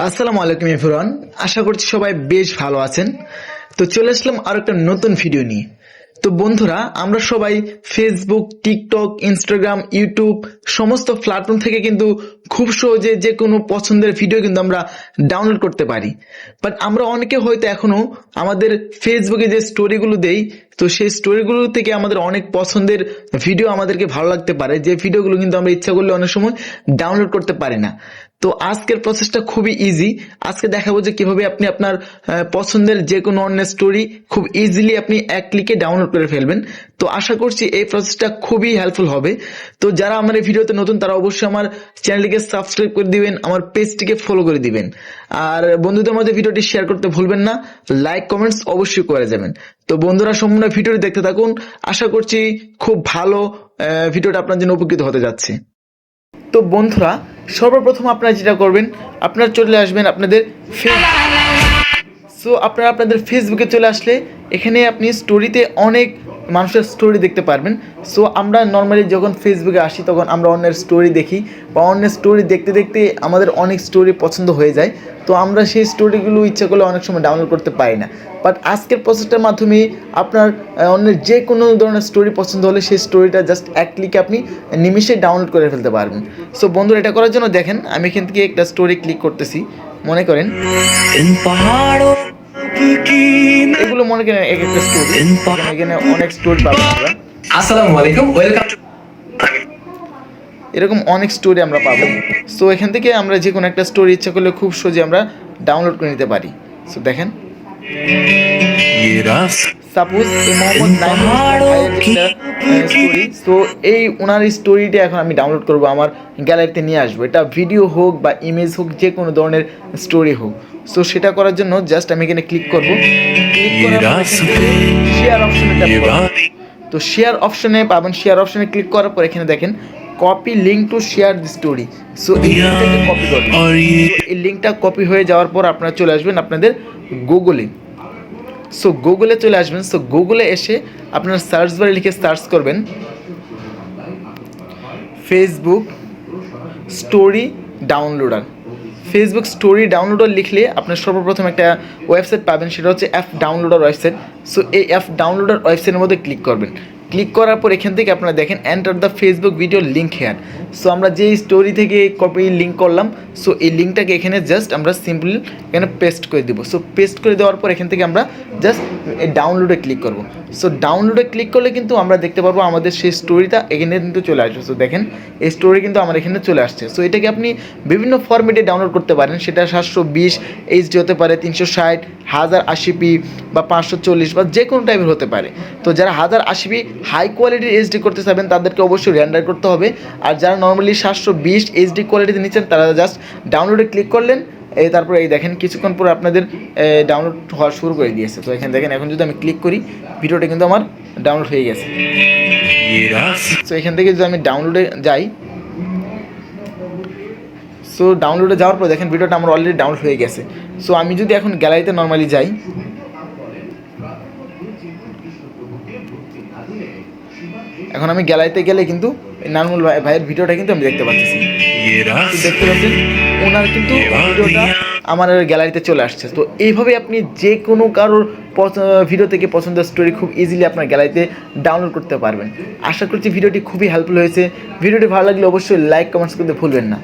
আসসালামু আলাইকুম এভরিওয়ান। আশা করছি সবাই বেশ ভালো আছেন। তো চলে আসলাম আর একটা নতুন ভিডিও নিয়ে। তো বন্ধুরা, আমরা সবাই ফেসবুক, টিকটক, ইনস্টাগ্রাম, ইউটিউব সমস্ত প্ল্যাটফর্ম থেকে কিন্তু খুব সহজে যে কোনো পছন্দের ভিডিও কিন্তু আমরা ডাউনলোড করতে পারি। বাট আমরা অনেকে হয়তো এখনো আমাদের ফেসবুকে যে স্টোরিগুলো দেই, তো সেই স্টোরিগুলো থেকে আমাদের অনেক পছন্দের ভিডিও আমাদেরকে ভালো লাগতে পারে, যে ভিডিওগুলো কিন্তু আমরা ইচ্ছা করলে অনেক সময় ডাউনলোড করতে পারি না। তো আজকের প্রসেসটা খুবই ইজি। আজকে দেখাবো যে কিভাবে আপনি আপনার পছন্দের যে কোনো অন্য স্টোরি খুব ইজিলি আপনি এক ক্লিকে ডাউনলোড করে ফেলবেন। তো আশা করছি এই প্রসেসটা খুবই হেল্পফুল হবে। তো যারা আমার এই ভিডিওতে নতুন তারা অবশ্যই আমার চ্যানেলটিকে সাবস্ক্রাইব করে দিবেন, আমার পেজটিকে ফলো করে দিবেন, আর বন্ধুদের মধ্যে ভিডিওটি শেয়ার করতে ভুলবেন না। লাইক কমেন্টস অবশ্যই করে যাবেন। তো বন্ধুরা, সম্পূর্ণ ভিডিওটি দেখতে থাকুন। আশা করছি খুব ভালো ভিডিওটা আপনার জন্য উপকৃত হতে যাচ্ছে। তো বন্ধুরা, সর্বপ্রথম আপনারা যেটা করবেন, আপনারা চলে আসবেন আপনাদের আপনারা আপনাদের ফেসবুকে চলে আসলে এখানে আপনি স্টোরিতে অনেক মানুষের স্টোরি দেখতে পারবেন। সো আমরা নর্মালি যখন ফেসবুকে আসি তখন আমরা অন্যের স্টোরি দেখি, বা অন্যের স্টোরি দেখতে দেখতে আমাদের অনেক স্টোরি পছন্দ হয়ে যায়। তো আমরা সেই স্টোরিগুলো ইচ্ছা করলে অনেক সময় ডাউনলোড করতে পারি না। বাট আজকের প্রসেসটার মাধ্যমে আপনার অন্যের যে কোনো ধরনের স্টোরি পছন্দ হলে সেই স্টোরিটা জাস্ট এক ক্লিকে আপনি নিমিষে ডাউনলোড করে ফেলতে পারবেন। সো বন্ধুরা, এটা করার জন্য দেখেন আমি এখান থেকে একটা স্টোরি ক্লিক করতেছি। মনে করেন এগুলো মনে করেন এক একটা স্টোরি, এখানে অনেক স্টোরি পাবেন আমরা। আসসালামু আলাইকুম, ওয়েলকাম টু। এরকম অনেক স্টোরি আমরা পাবো। সো এখান থেকে আমরা যে কোনো একটা স্টোরি ইচ্ছা করলে খুব সহজে আমরা ডাউনলোড করে নিতে পারি। সো দেখেন, সাপোজ এই মোহাম্মদ স্টোরি। তো এই ওনার স্টোরিটা এখন আমি ডাউনলোড করব, আমার গ্যালারিতে নিয়ে আসবো। এটা ভিডিও হোক বা ইমেজ হোক, যে কোনো ধরনের স্টোরি হোক। সো সেটা করার জন্য জাস্ট আমি এখানে ক্লিক করব। ক্লিক করার শেয়ার অপশনে ট্যাপ করব। তো শেয়ার অপশনে পাবেন, শেয়ার অপশনে ক্লিক করার পর এখানে দেখেন copy link to share the story. So এই লিঙ্কটাকে কপি করবেন। এই লিঙ্কটা কপি হয়ে যাওয়ার পর আপনারা চলে আসবেন আপনাদের গুগলে। সো গুগলে চলে আসবেন। সো গুগলে এসে আপনার সার্চ বারে লিখে সার্চ করবেন Facebook story downloader. Facebook story downloader লিখলে আপনার সর্বপ্রথম একটা ওয়েবসাইট পাবেন, সেটা হচ্ছে অ্যাপ ডাউনলোডার ওয়েবসাইট। সো এই অ্যাপ ডাউনলোডার ওয়েবসাইটের মধ্যে ক্লিক করবেন। ক্লিক করার পর এখান থেকে আপনারা দেখেন enter the Facebook video link here. So আমরা যেই স্টোরি থেকে কপি লিঙ্ক করলাম, সো এই লিঙ্কটাকে এখানে জাস্ট আমরা সিম্পলি এখানে পেস্ট করে দেবো। সো পেস্ট করে দেওয়ার পর এখান থেকে আমরা জাস্ট এই ডাউনলোডে ক্লিক করব। সো ডাউনলোডে ক্লিক করলে কিন্তু আমরা দেখতে পারবো আমাদের সেই স্টোরিটা এখানে কিন্তু চলে আসবে। সো দেখেন এই স্টোরি কিন্তু আমার এখানে চলে আসছে। সো এটাকে আপনি বিভিন্ন ফরম্যাটে ডাউনলোড করতে পারেন। সেটা 720 এইচডি হতে পারে, 360, 1080p বা 540 বা যে কোনো টাইপের হতে পারে। তো যারা 1080p হাই কোয়ালিটির এইচডি করতে চাবেন তাদেরকে অবশ্যই রেন্ডার করতে হবে। আর যারা নর্মালি 720 এইচডি কোয়ালিটিতে নিচ্ছেন তারা জাস্ট ডাউনলোডে ক্লিক করলেন। তারপরে এই দেখেন কিছুক্ষণ পরে আপনাদের ডাউনলোড হওয়া শুরু করে দিয়েছে। তো এখানে দেখেন এখন যদি আমি ক্লিক করি, ভিডিওটা কিন্তু আমার ডাউনলোড হয়ে গেছে। সো এখান থেকে যদি আমি ডাউনলোডে যাই, সো ডাউনলোডে যাওয়ার পর দেখেন ভিডিওটা আমার অলরেডি ডাউনলোড হয়ে গেছে। সো আমি যদি এখন গ্যালারিতে নর্মালি যাই, এখন আমি গ্যালারিতে গেলে কিন্তু নানমুল ভাইয়ের ভিডিওটা কিন্তু আমি দেখতে পাচ্ছি। দেখতে পাচ্ছেন ওনার কিন্তু ভিডিওটা আমার গ্যালারিতে চলে আসছে। তো এইভাবে আপনি যে কোনো কারোর ভিডিও থেকে পছন্দের স্টোরি খুব ইজিলি আপনার গ্যালারিতে ডাউনলোড করতে পারবেন। আশা করছি ভিডিওটি খুবই হেল্পফুল হয়েছে। ভিডিওটি ভালো লাগলে অবশ্যই লাইক কমেন্টস করতে ভুলবেন না।